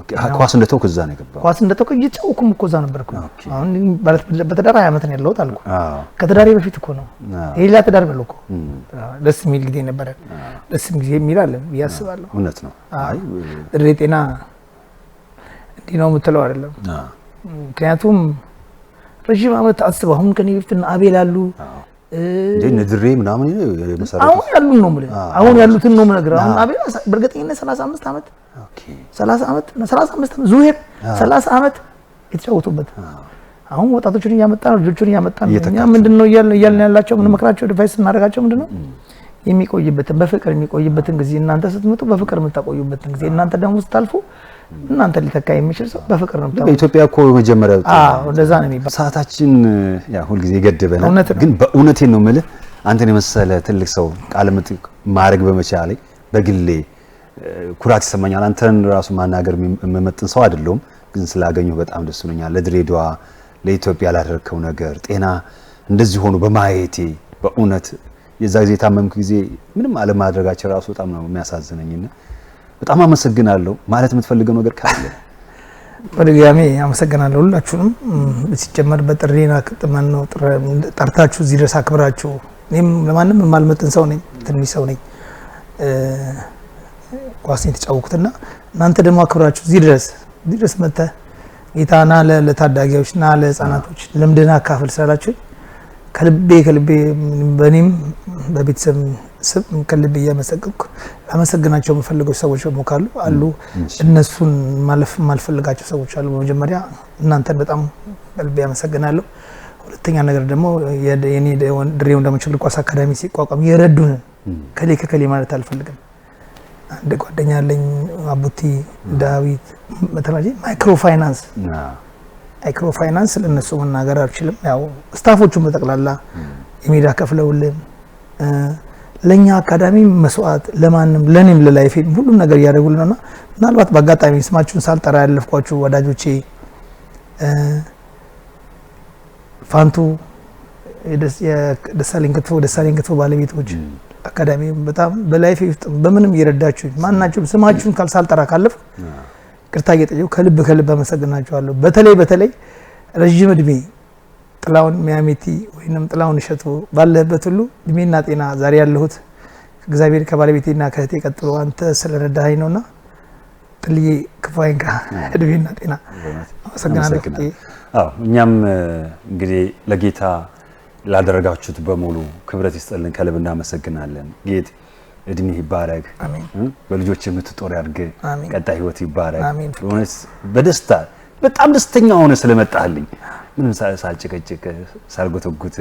ኦኬ ኳስ እንደተውክ እዛ ነው የገባው ኳስ እንደተውክ እየጫወኩም እኮ እዛ ነበርኩ አሁን በተዳራ 20 ዓመት ነው ያለሁት አልኩ ከተዳሪ በፊት እኮ ነው ሌላ ተዳር ነው እኮ ደስ የሚል ጊዜ ነበር ደስ የሚል ጊዜ የሚላል ያስባለሁ እውነት ነው አይ ድሬ ጤና እንዲህ ነው የምትለው አይደለም ምክንያቱም ረጅም ዓመት አስበው አሁን ከኔ በፊትና አቤል አሉ እንዴ ድሬ ምናምን የመሰረቱ አሁን ያሉ ነው ማለት አሁን ያሉትን ነው ነገር አሁን አቤል በርግጠኝነት 35 ዓመት ኦኬ 35 ዓመት ዙሄር 30 ዓመት የተጫወቱበት አሁን ወጣቶችን እያመጣ ነው ልጆችን እያመጣ ነው እኛ ምንድነው እያልን ያላቸው ምን መክራቸው ዲቫይስ እናደርጋቸው ምንድነው የሚቆይበትን በፍቅር የሚቆይበትን ጊዜ እናንተ ስትመጡ በፍቅር የምታቆዩበትን ጊዜ እናንተ ደግሞ ስታልፉ እናንተ ሊተካ የሚችል ሰው በፍቅር ነው በኢትዮጵያ እኮ መጀመሪያ እንደዛ ነው የሚባለው ሰዓታችን ያ ሁሉ ጊዜ ገደበና ግን በእውነቴን ነው የምልህ አንተን የመሰለ ትልቅ ሰው ቃለ መጠይቅ ማድረግ በመቻሌ በግሌ ኩራት ይሰማኛል አንተን ራሱ ማናገር መመጥን ሰው አይደለም ግን ስላገኘሁ በጣም ደስ ብሎኛል ለድሬዳዋ ለኢትዮጵያ ላደረከው ነገር ጤና እንደዚህ ሆኖ በማየቴ በእውነት የዛ ጊዜ ታመምኩ ጊዜ ምንም አለማድረጋቸው ራሱ በጣም ነው የሚያሳዝነኝና በጣም አመሰግናለሁ ማለት የምትፈልገው ነገር ካለ በድጋሚ አመሰግናለሁ ሁላችሁንም ሲጀመር በጥሪና ከተማን ነው ጠርታችሁ እዚህ ድረስ አክብራችሁ እኔም ለማንም የማልመጥን ሰው ነኝ ትንሽ ሰው ነኝ ኳስን ተጫውኩትና እናንተ ደግሞ አክብራችሁ እዚህ ድረስ መጣ ጌታና ለታዳጊዎችና ለህፃናቶች ልምድና አካፍል ስላላችሁ ከልቤ በኔም በቤተሰብ ስም ከልቤ ያመሰግንኩ አመሰግናቸው የምፈልገው ሰዎች ካሉ አሉ እነሱን ማለፍ ማልፈልጋቸው ሰዎች አሉ በመጀመሪያ እናንተን በጣም ከልቤ ያመሰግናለሁ ሁለተኛ ነገር ደግሞ የኔ ድሬው እንደምችል ኳስ አካዳሚ ሲቋቋም የረዱን ከሌ ማለት አልፈልግም አንድ ጓደኛ አለኝ አቡቲ ዳዊት በተለይ ማይክሮ ፋይናንስ ለነሱ መናገር አልችልም ያው ስታፎቹን በተቀላላ የሜዳ ከፍለውልን ለኛ አካዳሚ መስዋዕት ለማንም ለኔም ለላይፌም ሁሉም ነገር ያደርጉልናልና ምናልባት በአጋጣሚ ስማችሁን ሳልጠራ ያለፍኳችሁ ወዳጆቼ ፋንቱ የደሳለኝ ክትፎ ባለቤቶች አካዳሚ በጣም በላይፌ ውስጥ በምንም ይረዳችሁ ማናችሁም ስማችሁን ካልሳልጠራ ካለፍ ቅርታ እየጠየቁ ከልብ አመሰግናችኋለሁ በተለይ ረጅም እድሜ ጥላውን ሚያሚቲ ወይንም ጥላውን እሸቱ ባለበት ሁሉ እድሜና ጤና ዛሬ ያለሁት እግዚአብሔር ከባለቤቴና ከእህቴ ቀጥሎ አንተ ስለረዳኸኝ ነውና ጥልዬ ክፋይንካ እድሜና ጤና አመሰግናለሁ አዎ እኛም እንግዲህ ለጌታ ላደረጋችሁት በሙሉ ክብረት ይስጥልን ከልብ እናመሰግናለን ጌት እድሜ ይባረክ በልጆች የምትጦር ያድርግ ቀጣይ ህይወት ይባረክ ወንስ በደስታ በጣም ደስተኛ ሆነ ስለመጣልኝ ምንም ሳልጨቀጨቅ ሳልጎተጉት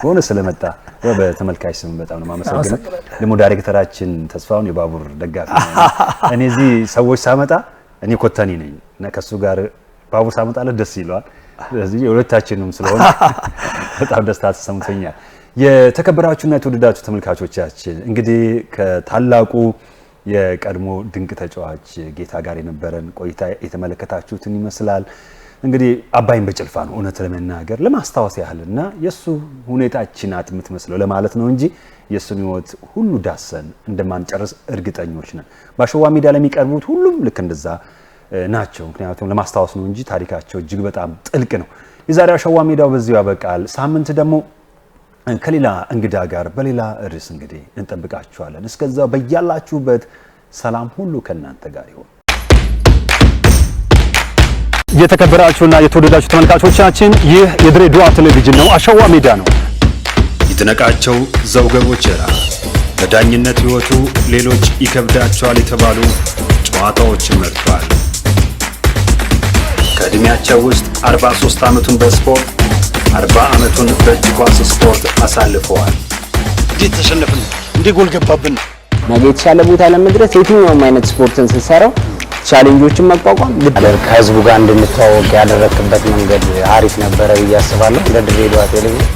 ሆነ ስለመጣ በተመልካች ስም በጣም ነው ማመሰግነው ደግሞ ዳይሬክተራችን ተስፋውን የባቡር ደጋፊ እኔ እዚህ ሰዎች ሳመጣ እኔ ኮተኒ ነኝ እና ከሱ ጋር ባቡር ሳመጣለት ደስ ይለዋል ስለዚህ የሁለታችንም ስለሆነ በጣም ደስታ ተሰምቶኛል የተከበራችሁና የተወደዳችሁ ተመልካቾቻችን እንግዲህ ከታላቁ የቀድሞ ድንቅ ተጫዋች ጌታ ጋር የነበረን ቆይታ የተመለከታችሁትን ይመስላል እንግዲህ አባይን በጭልፋ ነው እውነት ለመናገር ለማስታወስ ያህልና የሱ ሁኔታችናት የምትመስለው ለማለት ነው እንጂ የሱን ህይወት ሁሉ ዳሰን እንደማንጨርስ እርግጠኞች ነን ባሸዋ ሜዳ ለሚቀርቡት ሁሉም ልክ እንደዛ ናቸው ምክንያቱም ለማስታወስ ነው እንጂ ታሪካቸው እጅግ በጣም ጥልቅ ነው የዛሬው አሸዋ ሜዳው በዚሁ ያበቃል ሳምንት ደግሞ ከሌላ እንግዳ ጋር በሌላ ርዕስ እንግዲህ እንጠብቃችኋለን እስከዛው በያላችሁበት ሰላም ሁሉ ከናንተ ጋር ይሁን የተከበራችሁና የተወደዳችሁ ተመልካቾቻችን ይህ የድሬዳዋ ቴሌቪዥን ነው አሸዋ ሜዳ ነው ይድነቃቸው ዘውገቦቸራ በዳኝነት ህይወቱ ሌሎች ይከብዳቸዋል የተባሉ ጨዋታዎችን መርጧል ከእድሜያቸው ውስጥ 43 ዓመቱን በስፖርት 40 ዓመቱን በእጅ ኳስ ስፖርት አሳልፈዋል እንዴት ተሸነፍን እንዴ ጎል ገባብን ነገ የተሻለ ቦታ ለመድረስ የትኛውም አይነት ስፖርትን ስትሰራው ቻሌንጆችን መቋቋም ከህዝቡ ጋር እንድንተዋወቅ ያደረክበት መንገድ አሪፍ ነበረ ብዬ አስባለሁ ለድሬዳዋ ቴሌቪዥን